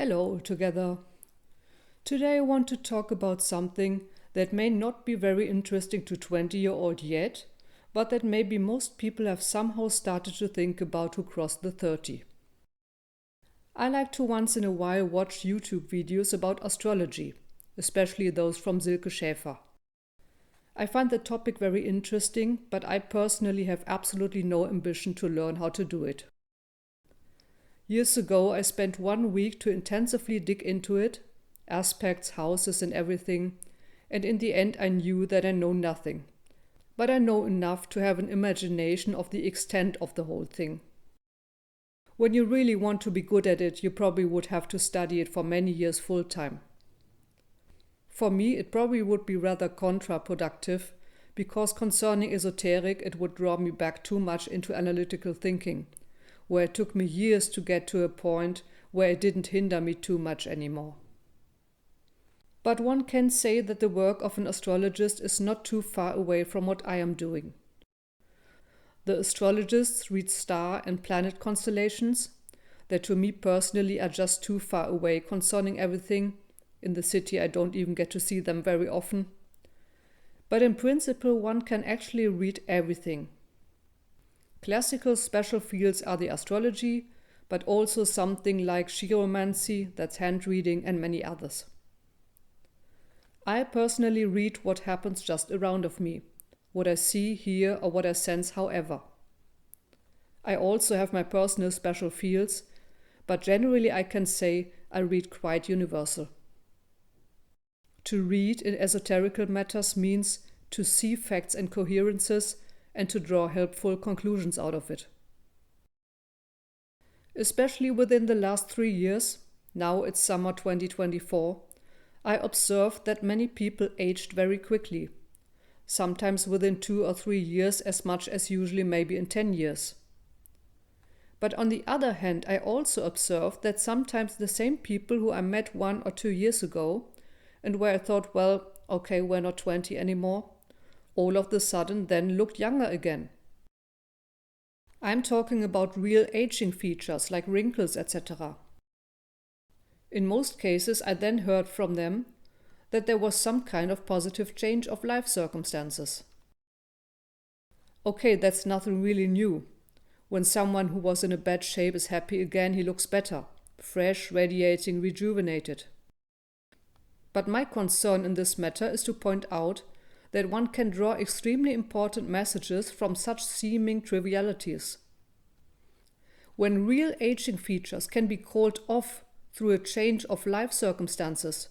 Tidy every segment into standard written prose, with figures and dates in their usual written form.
Hello all together. Today I want to talk about something that may not be very interesting to 20-year-old yet, but that maybe most people have somehow started to think about who crossed the 30. I like to once in a while watch YouTube videos about astrology, especially those from Silke Schäfer. I find the topic very interesting, but I personally have absolutely no ambition to learn how to do it. Years ago, I spent 1 week to intensively dig into it, aspects, houses, and everything, and in the end I knew that I know nothing. But I know enough to have an imagination of the extent of the whole thing. When you really want to be good at it, you probably would have to study it for many years full time. For me, it probably would be rather counterproductive, because concerning esoteric, it would draw me back too much into analytical thinking, where it took me years to get to a point where it didn't hinder me too much anymore. But one can say that the work of an astrologist is not too far away from what I am doing. The astrologists read star and planet constellations that to me personally are just too far away concerning everything. In the city I don't even get to see them very often. But in principle one can actually read everything. Classical special fields are the astrology, but also something like chiromancy, that's hand reading, and many others. I personally read what happens just around of me, what I see, hear, or what I sense however. I also have my personal special fields, but generally I can say I read quite universal. To read in esoterical matters means to see facts and coherences and to draw helpful conclusions out of it. Especially within the last 3 years, now it's summer 2024, I observed that many people aged very quickly, sometimes within 2 or 3 years as much as usually maybe in 10 years. But on the other hand, I also observed that sometimes the same people who I met 1 or 2 years ago, and where I thought, well, okay, we're not 20 anymore, all of a sudden then looked younger again. I'm talking about real aging features like wrinkles, etc. In most cases, I then heard from them that there was some kind of positive change of life circumstances. Okay, that's nothing really new. When someone who was in a bad shape is happy again, he looks better, fresh, radiating, rejuvenated. But my concern in this matter is to point out that one can draw extremely important messages from such seeming trivialities. When real aging features can be called off through a change of life circumstances,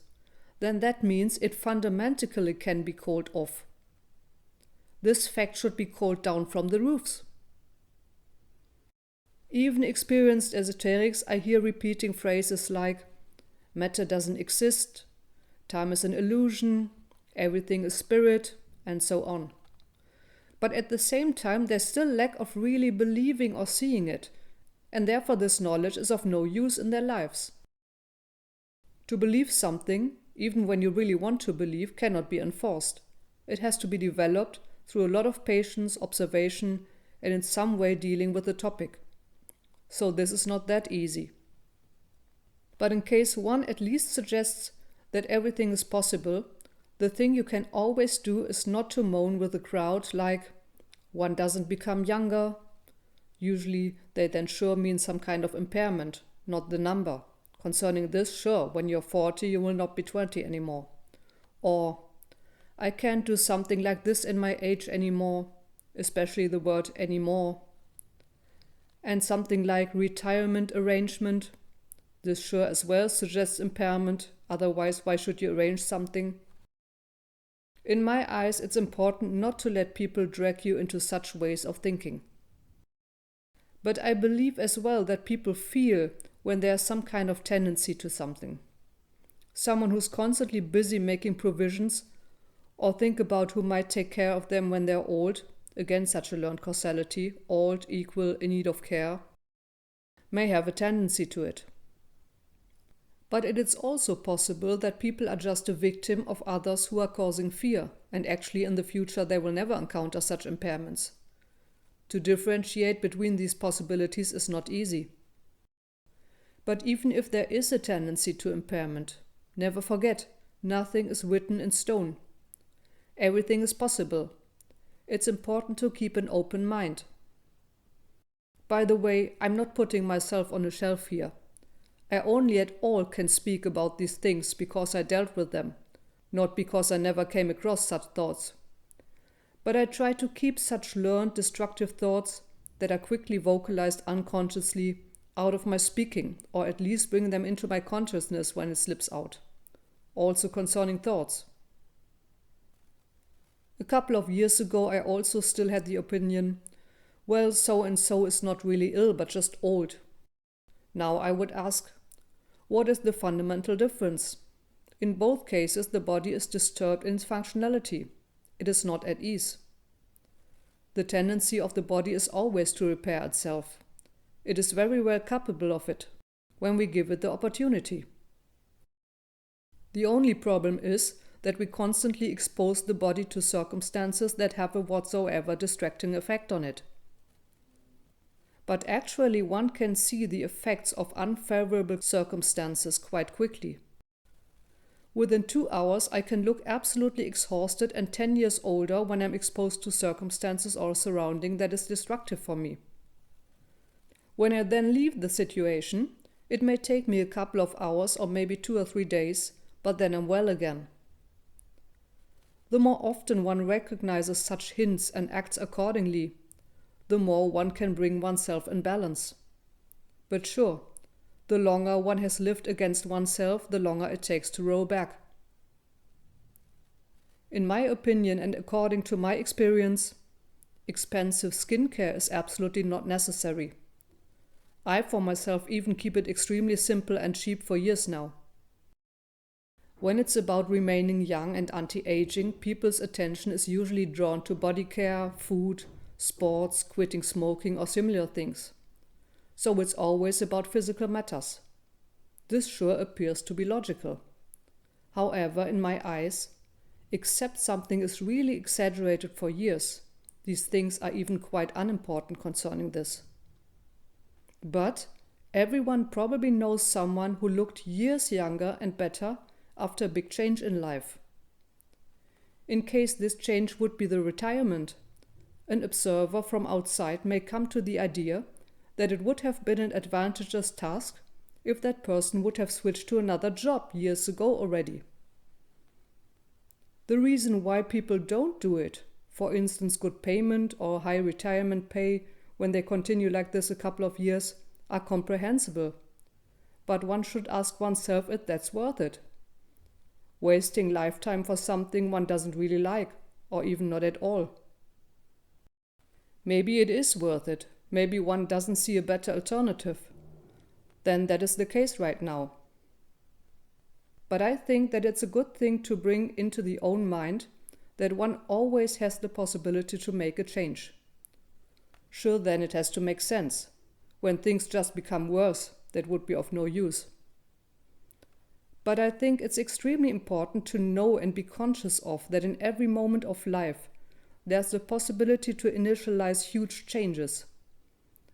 then that means it fundamentally can be called off. This fact should be called down from the roofs. Even experienced esoterics I hear repeating phrases like, matter doesn't exist, time is an illusion, everything is spirit, and so on. But at the same time, there's still lack of really believing or seeing it, and therefore this knowledge is of no use in their lives. To believe something, even when you really want to believe, cannot be enforced. It has to be developed through a lot of patience, observation, and in some way dealing with the topic. So this is not that easy. But in case one at least suggests that everything is possible, the thing you can always do is not to moan with the crowd like, one doesn't become younger. Usually they then sure mean some kind of impairment, not the number. Concerning this, sure, when you're 40 you will not be 20 anymore. Or, I can't do something like this in my age anymore, especially the word anymore. And something like retirement arrangement, this sure as well suggests impairment, otherwise why should you arrange something? In my eyes, it's important not to let people drag you into such ways of thinking. But I believe as well that people feel when there's some kind of tendency to something. Someone who's constantly busy making provisions or think about who might take care of them when they're old, again such a learned causality, old equal in need of care, may have a tendency to it. But it is also possible that people are just a victim of others who are causing fear, and actually in the future they will never encounter such impairments. To differentiate between these possibilities is not easy. But even if there is a tendency to impairment, never forget, nothing is written in stone. Everything is possible. It's important to keep an open mind. By the way, I'm not putting myself on a shelf here. I only at all can speak about these things because I dealt with them, not because I never came across such thoughts. But I try to keep such learned destructive thoughts that are quickly vocalized unconsciously out of my speaking, or at least bring them into my consciousness when it slips out. Also concerning thoughts. A couple of years ago I also still had the opinion, well, so and so is not really ill but just old. Now I would ask, what is the fundamental difference? In both cases the body is disturbed in its functionality. It is not at ease. The tendency of the body is always to repair itself. It is very well capable of it, when we give it the opportunity. The only problem is that we constantly expose the body to circumstances that have a whatsoever distracting effect on it. But actually one can see the effects of unfavorable circumstances quite quickly. Within 2 hours I can look absolutely exhausted and 10 years older when I'm exposed to circumstances or surrounding that is destructive for me. When I then leave the situation, it may take me a couple of hours or maybe 2 or 3 days, but then I'm well again. The more often one recognizes such hints and acts accordingly, the more one can bring oneself in balance. But sure, the longer one has lived against oneself, the longer it takes to roll back. In my opinion and according to my experience, expensive skincare is absolutely not necessary. I for myself even keep it extremely simple and cheap for years now. When it's about remaining young and anti-aging, people's attention is usually drawn to body care, food, sports, quitting smoking or similar things. So it's always about physical matters. This sure appears to be logical. However, in my eyes, except something is really exaggerated for years, these things are even quite unimportant concerning this. But everyone probably knows someone who looked years younger and better after a big change in life. In case this change would be the retirement, an observer from outside may come to the idea that it would have been an advantageous task if that person would have switched to another job years ago already. The reason why people don't do it, for instance good payment or high retirement pay when they continue like this a couple of years, are comprehensible. But one should ask oneself if that's worth it. Wasting lifetime for something one doesn't really like, or even not at all. Maybe it is worth it. Maybe one doesn't see a better alternative. Then that is the case right now. But I think that it's a good thing to bring into the own mind that one always has the possibility to make a change. Sure, then it has to make sense. When things just become worse, that would be of no use. But I think it's extremely important to know and be conscious of that in every moment of life, there's the possibility to initialize huge changes.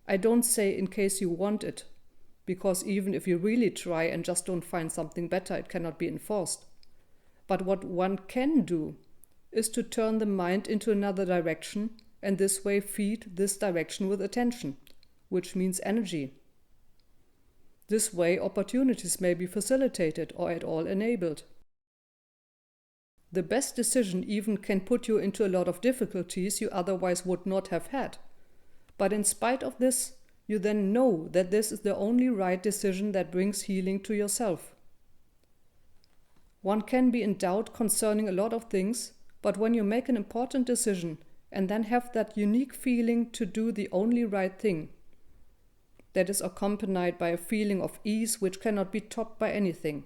I don't say in case you want it, because even if you really try and just don't find something better, it cannot be enforced. But what one can do is to turn the mind into another direction and this way feed this direction with attention, which means energy. This way opportunities may be facilitated or at all enabled. The best decision even can put you into a lot of difficulties you otherwise would not have had. But in spite of this, you then know that this is the only right decision that brings healing to yourself. One can be in doubt concerning a lot of things, but when you make an important decision and then have that unique feeling to do the only right thing, that is accompanied by a feeling of ease which cannot be topped by anything,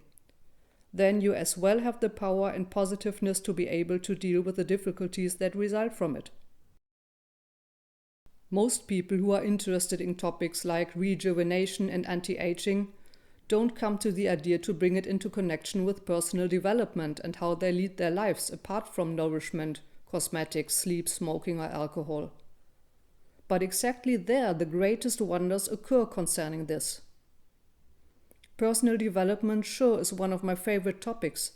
then you as well have the power and positiveness to be able to deal with the difficulties that result from it. Most people who are interested in topics like rejuvenation and anti-aging don't come to the idea to bring it into connection with personal development and how they lead their lives apart from nourishment, cosmetics, sleep, smoking or alcohol. But exactly there the greatest wonders occur concerning this. Personal development sure is one of my favorite topics.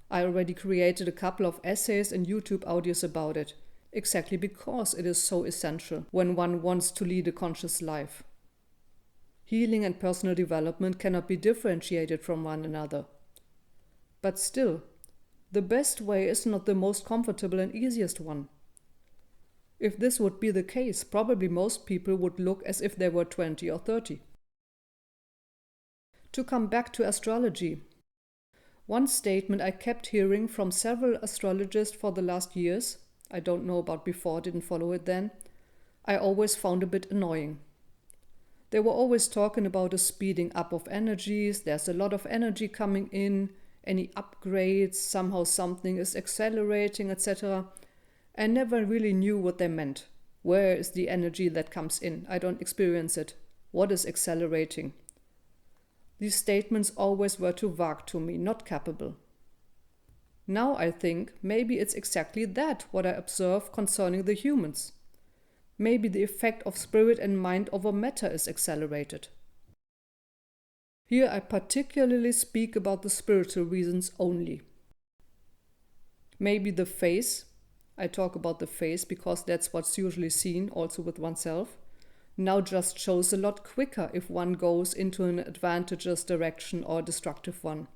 I already created a couple of essays and YouTube audios about it, exactly because it is so essential when one wants to lead a conscious life. Healing and personal development cannot be differentiated from one another. But still, the best way is not the most comfortable and easiest one. If this would be the case, probably most people would look as if they were 20 or 30. To come back to astrology, one statement I kept hearing from several astrologists for the last years, I don't know about before, didn't follow it then, I always found a bit annoying. They were always talking about a speeding up of energies, there's a lot of energy coming in, any upgrades, somehow something is accelerating, etc. I never really knew what they meant. Where is the energy that comes in? I don't experience it. What is accelerating? These statements always were too vague to me, not capable. Now I think maybe it's exactly that what I observe concerning the humans. Maybe the effect of spirit and mind over matter is accelerated. Here I particularly speak about the spiritual reasons only. Maybe the face, I talk about the face because that's what's usually seen also with oneself, now just shows a lot quicker if one goes into an advantageous direction or a destructive one.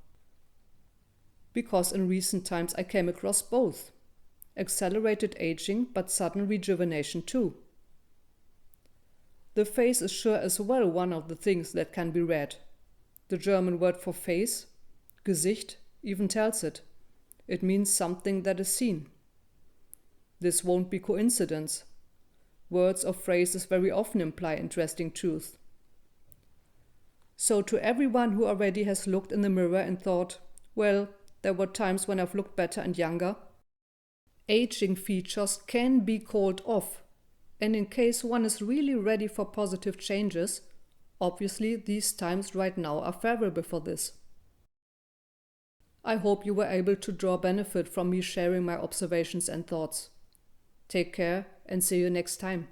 Because in recent times I came across both. Accelerated aging, but sudden rejuvenation too. The face is sure as well one of the things that can be read. The German word for face, Gesicht, even tells it. It means something that is seen. This won't be coincidence. Words or phrases very often imply interesting truth. So to everyone who already has looked in the mirror and thought, well, there were times when I've looked better and younger, aging features can be called off. And in case one is really ready for positive changes, obviously these times right now are favorable for this. I hope you were able to draw benefit from me sharing my observations and thoughts. Take care and see you next time.